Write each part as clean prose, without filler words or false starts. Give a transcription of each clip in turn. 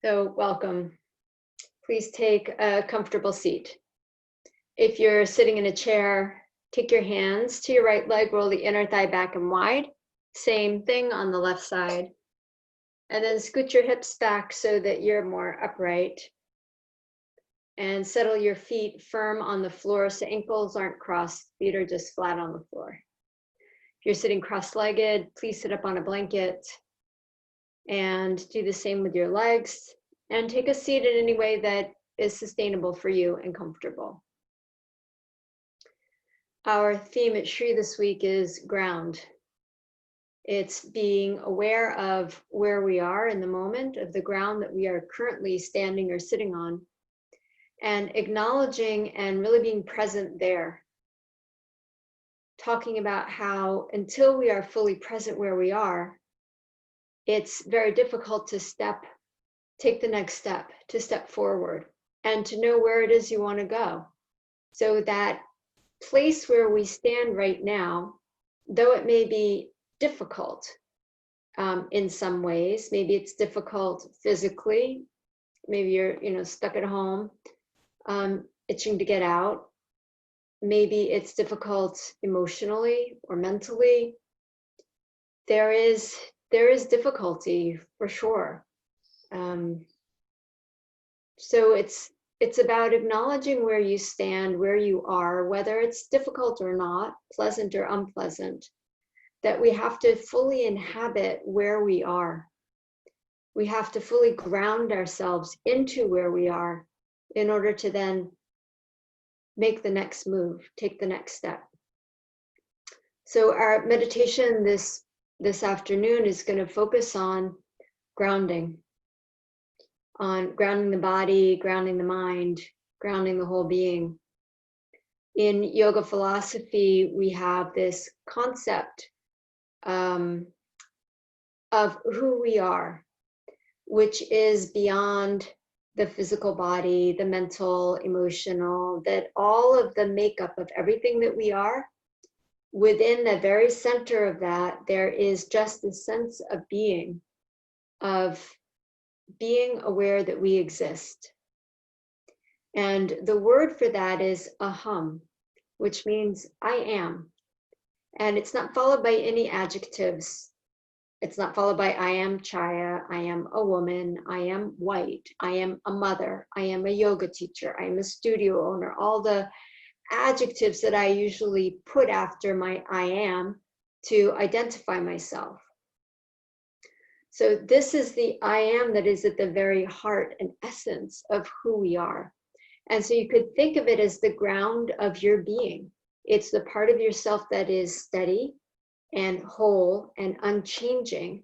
So welcome. Please take a comfortable seat. If you're sitting in a chair, take your hands to your right leg, roll the inner thigh back and wide. Same thing on the left side. And then scoot your hips back so that you're more upright. And settle your feet firm on the floor so ankles aren't crossed, feet are just flat on the floor. If you're sitting cross-legged, please sit up on a blanket and do the same with your legs. And take a seat in any way that is sustainable for you and comfortable. Our theme at Shree this week is ground. It's being aware of where we are in the moment, of the ground that we are currently standing or sitting on, and acknowledging and really being present there. Talking about how until we are fully present where we are, it's very difficult to take the next step, to step forward, and to know where it is you want to go. So that place where we stand right now, though it may be difficult in some ways, maybe it's difficult physically, maybe you're stuck at home, itching to get out. Maybe it's difficult emotionally or mentally. There is difficulty for sure. So it's about acknowledging where you stand, where you are, whether it's difficult or not, pleasant or unpleasant, that we have to fully inhabit where we are. We have to fully ground ourselves into where we are in order to then make the next move, take the next step. So our meditation this afternoon is going to focus on grounding. On grounding the body, grounding the mind, grounding the whole being. In yoga philosophy, we have this concept of who we are, which is beyond the physical body, the mental, emotional, that all of the makeup of everything that we are, within the very center of that, there is just the sense of being aware that we exist. And the word for that is aham, which means I am. And it's not followed by any adjectives. It's not followed by I am Chaya, I am a woman, I am white, I am a mother, I am a yoga teacher, I am a studio owner, all the adjectives that I usually put after my I am to identify myself. So this is the I am that is at the very heart and essence of who we are. And so you could think of it as the ground of your being. It's the part of yourself that is steady and whole and unchanging,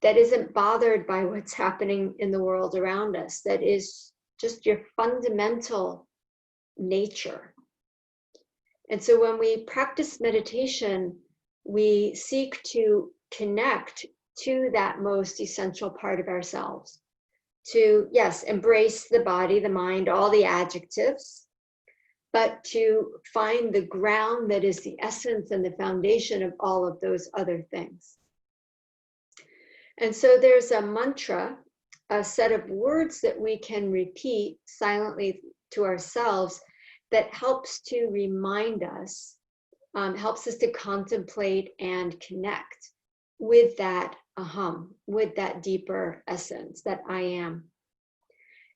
that isn't bothered by what's happening in the world around us, that is just your fundamental nature. And so when we practice meditation, we seek to connect to that most essential part of ourselves, to, yes, embrace the body, the mind, all the adjectives, but to find the ground that is the essence and the foundation of all of those other things. And so there's a mantra, a set of words that we can repeat silently to ourselves that helps to remind us, helps us to contemplate and connect with that aham, with that deeper essence, that I am.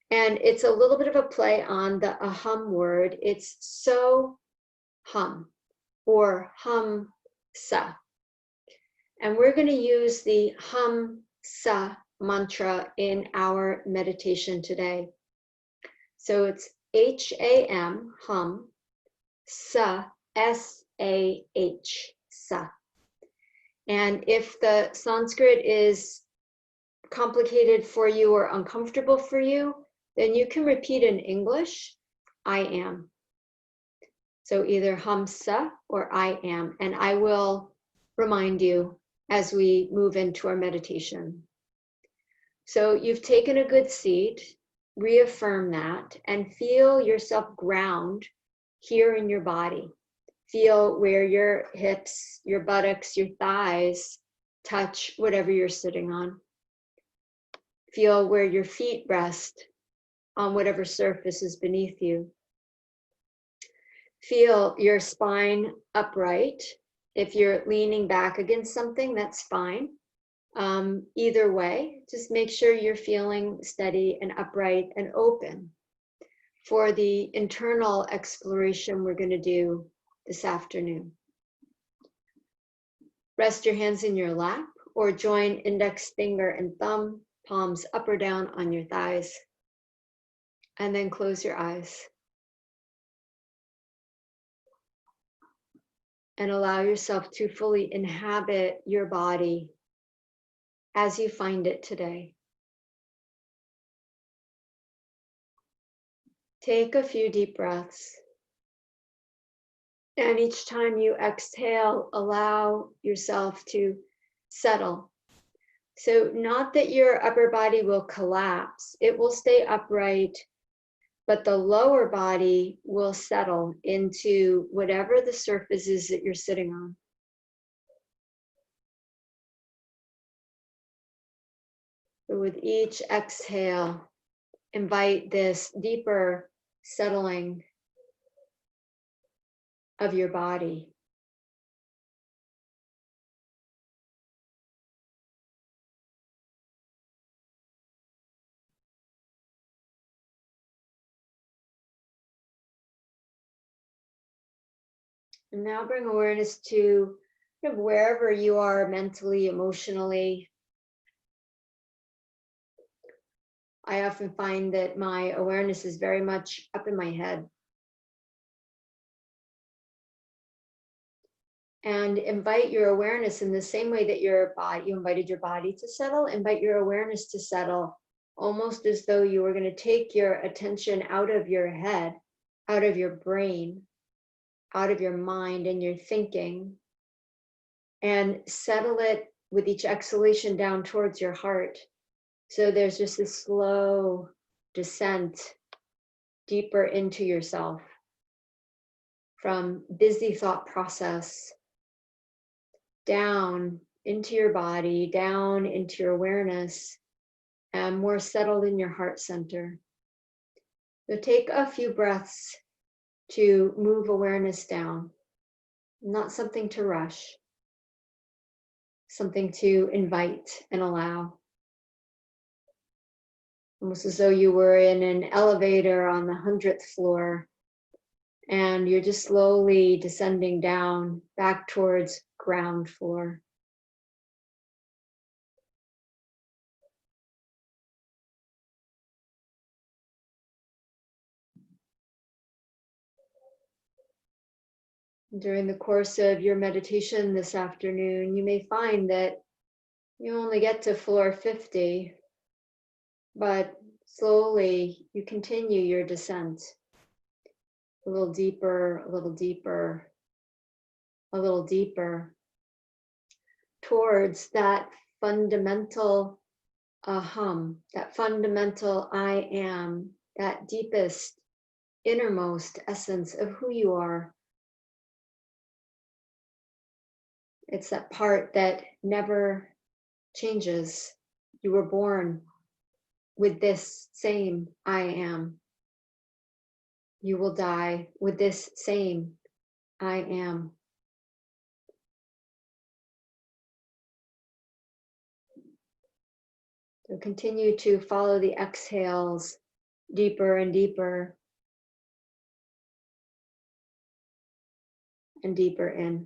And it's a little bit of a play on the aham word. It's so hum, or hum sa. And we're going to use the hum sa mantra in our meditation today. So it's H-A-M, hum, sa, S-A-H, sa. And if the Sanskrit is complicated for you or uncomfortable for you, then you can repeat in English, I am. So either hamsa or I am. And I will remind you as we move into our meditation. So you've taken a good seat, reaffirm that, and feel yourself ground here in your body. Feel where your hips, your buttocks, your thighs touch whatever you're sitting on. Feel where your feet rest on whatever surface is beneath you. Feel your spine upright. If you're leaning back against something, that's fine. Either way, just make sure you're feeling steady and upright and open for the internal exploration we're going to do this afternoon. Rest your hands in your lap or join index finger and thumb, palms up or down on your thighs, and then close your eyes. And allow yourself to fully inhabit your body as you find it today. Take a few deep breaths. And each time you exhale, allow yourself to settle. So not that your upper body will collapse, it will stay upright, but the lower body will settle into whatever the surface is that you're sitting on. So with each exhale, invite this deeper settling of your body. And now bring awareness to kind of wherever you are mentally, emotionally. I often find that my awareness is very much up in my head. And invite your awareness in the same way that you invited your body to settle, invite your awareness to settle, almost as though you were going to take your attention out of your head, out of your brain, out of your mind and your thinking, and settle it with each exhalation down towards your heart. So there's just a slow descent deeper into yourself from busy thought process down into your body, down into your awareness, and more settled in your heart center. So take a few breaths to move awareness down, not something to rush, something to invite and allow. Almost as though you were in an elevator on the 100th floor and you're just slowly descending down back towards ground floor. During the course of your meditation this afternoon, you may find that you only get to floor 50, but slowly you continue your descent. A little deeper, a little deeper, a little deeper, towards that fundamental aham, that fundamental I am, that deepest, innermost essence of who you are. It's that part that never changes. You were born with this same I am. You will die with this same I am. So continue to follow the exhales deeper and deeper and deeper in.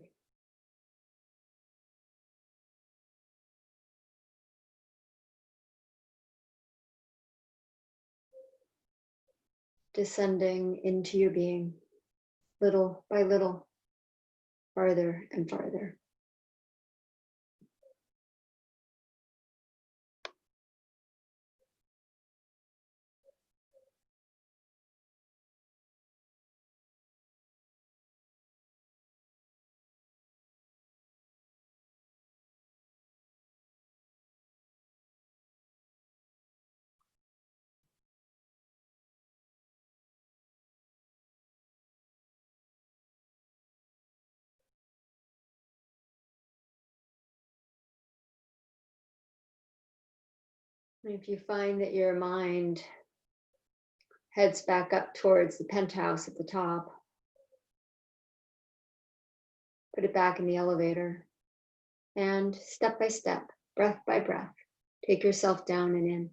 Descending into your being, little by little, farther and farther. If you find that your mind heads back up towards the penthouse at the top, put it back in the elevator, and step by step, breath by breath, take yourself down and in.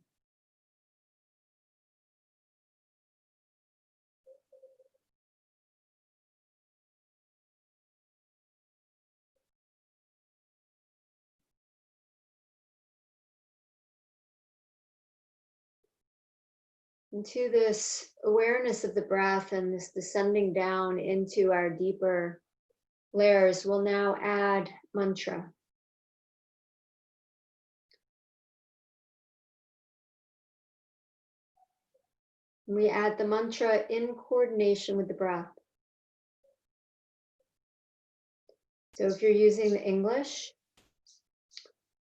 Into this awareness of the breath and this descending down into our deeper layers, we'll now add mantra. We add the mantra in coordination with the breath. So if you're using the English,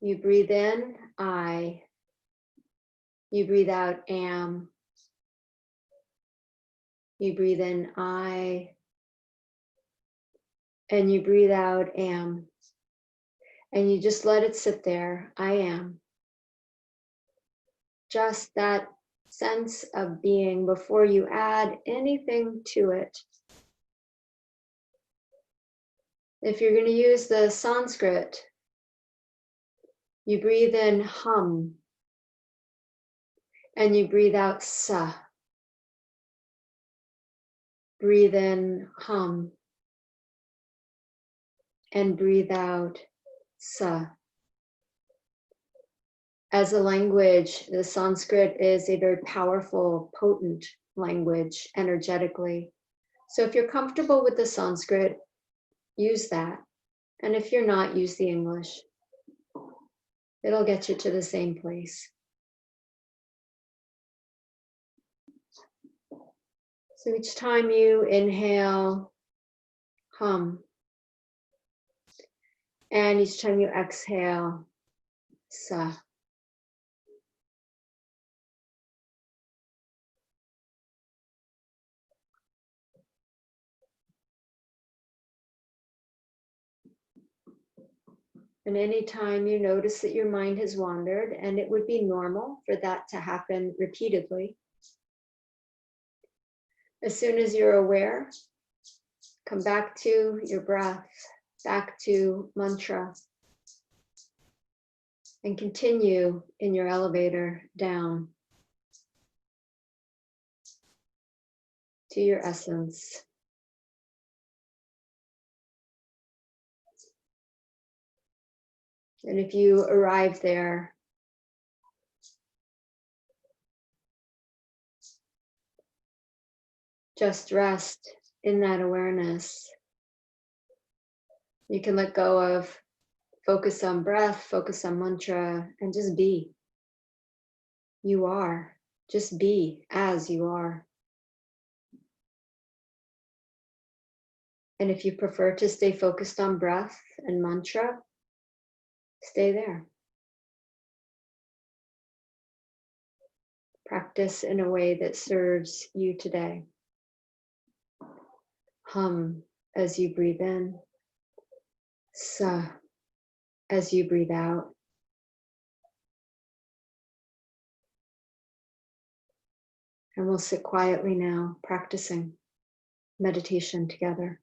you breathe in, I. You breathe out, am. You breathe in, I. And you breathe out, am. And you just let it sit there, I am. Just that sense of being before you add anything to it. If you're going to use the Sanskrit, you breathe in hum and you breathe out sa. Breathe in hum and breathe out sa. As a language, the Sanskrit is a very powerful, potent language energetically. So if you're comfortable with the Sanskrit, use that. And if you're not, use the English. It'll get you to the same place. So each time you inhale, hum. And each time you exhale, sa. And anytime you notice that your mind has wandered, and it would be normal for that to happen repeatedly, as soon as you're aware, come back to your breath, back to mantra, and continue in your elevator down to your essence. And if you arrive there, just rest in that awareness. You can let go of focus on breath, focus on mantra, and just be. You are. Just be as you are. And if you prefer to stay focused on breath and mantra, stay there. Practice in a way that serves you today. Hum as you breathe in, sa as you breathe out. And we'll sit quietly now, practicing meditation together.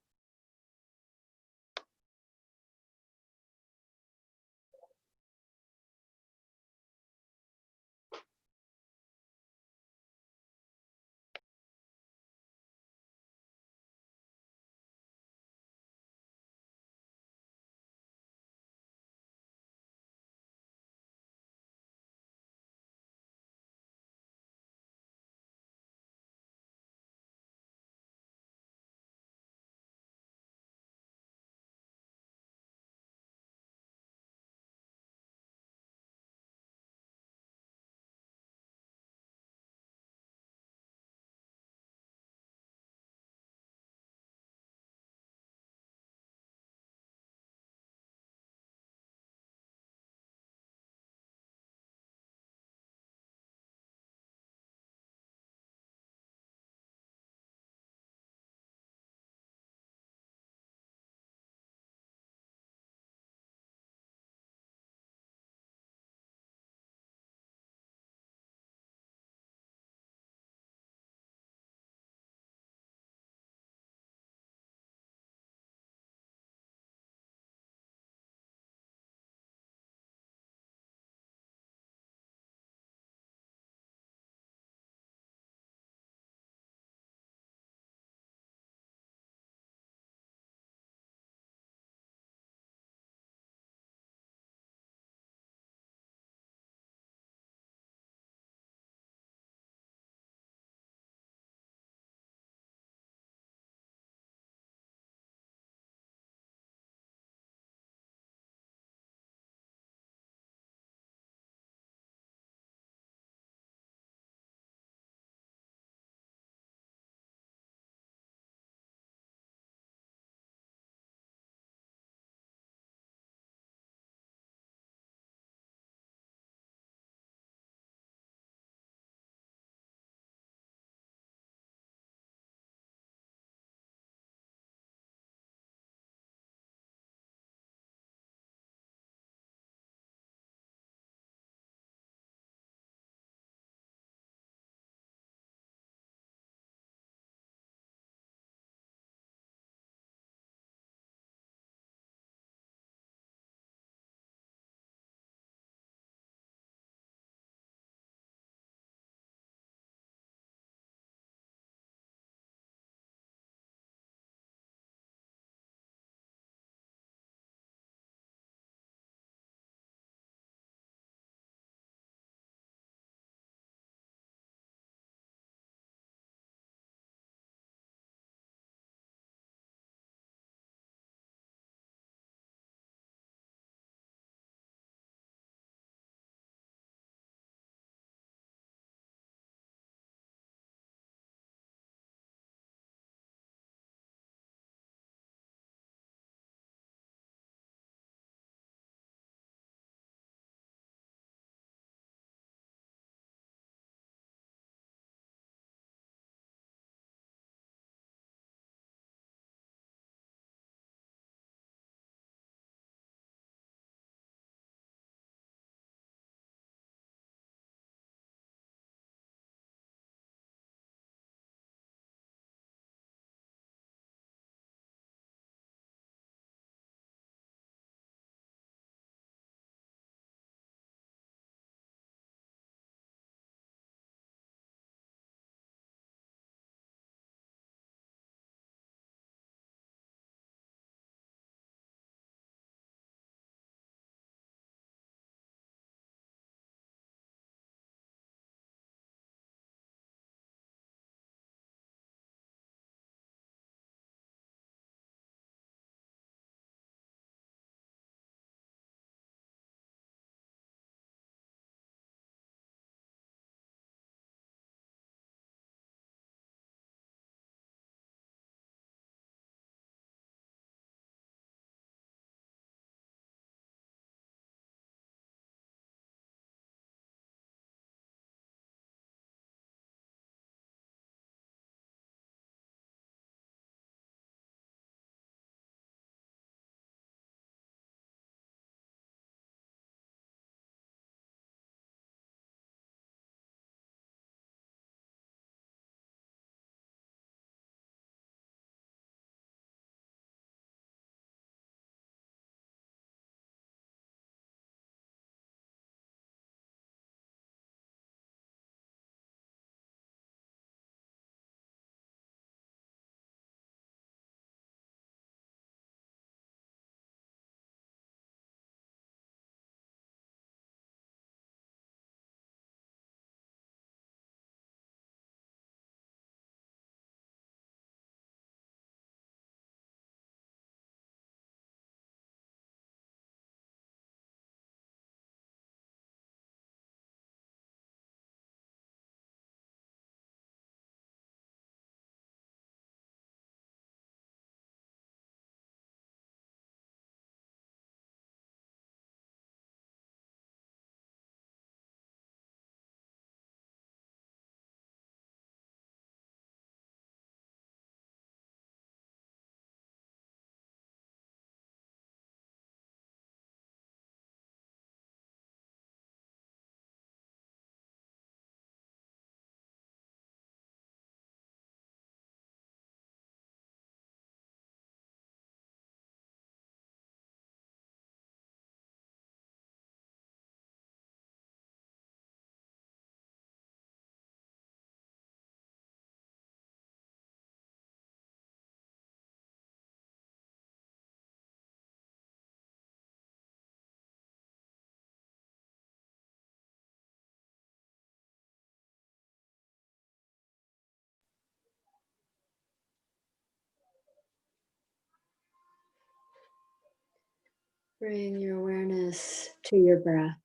Bring your awareness to your breath.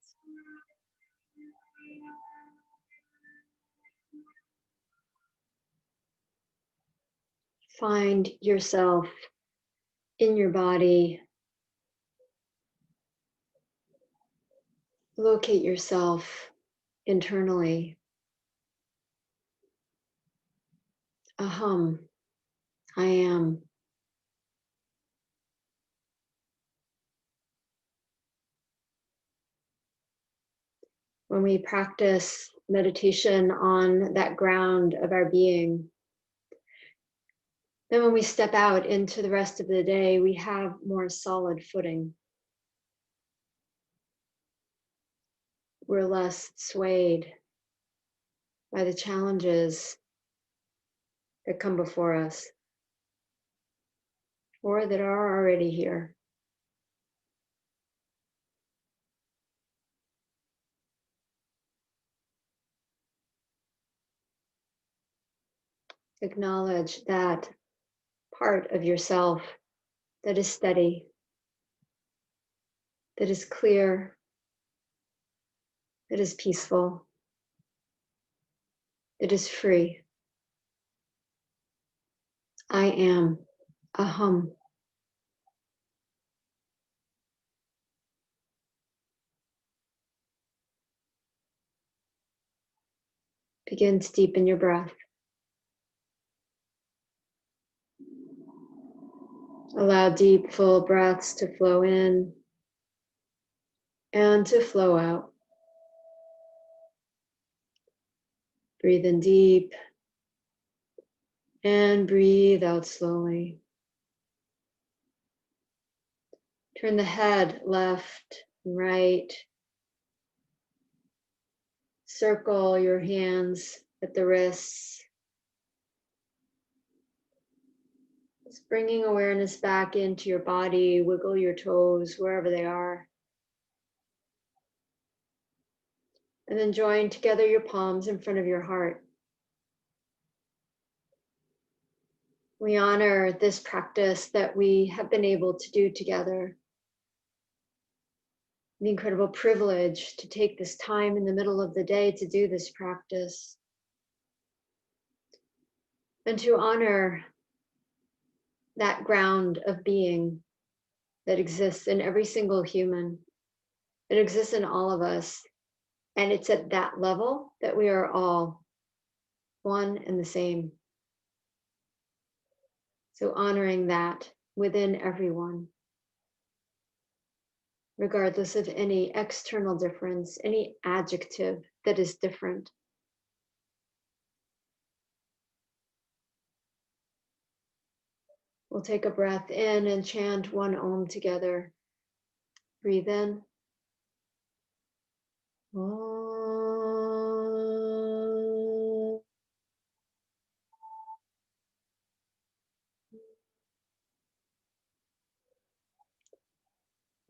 Find yourself in your body. Locate yourself internally. Aham, I am. When we practice meditation on that ground of our being, then when we step out into the rest of the day, we have more solid footing. We're less swayed by the challenges that come before us or that are already here. Acknowledge that part of yourself that is steady, that is clear, that is peaceful, that is free. I am. Aham. Begin to deepen your breath. Allow deep, full breaths to flow in and to flow out. Breathe in deep and breathe out slowly. Turn the head left and right. Circle your hands at the wrists. Just bringing awareness back into your body. Wiggle your toes wherever they are. And then join together your palms in front of your heart. We honor this practice that we have been able to do together. The incredible privilege to take this time in the middle of the day to do this practice. And to honor that ground of being that exists in every single human. It exists in all of us. And it's at that level that we are all one and the same. So honoring that within everyone, regardless of any external difference, any adjective that is different. We'll take a breath in and chant one Om together. Breathe in. Om.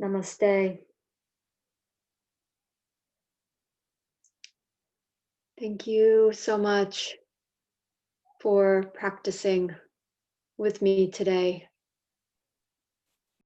Namaste. Thank you so much for practicing with me today.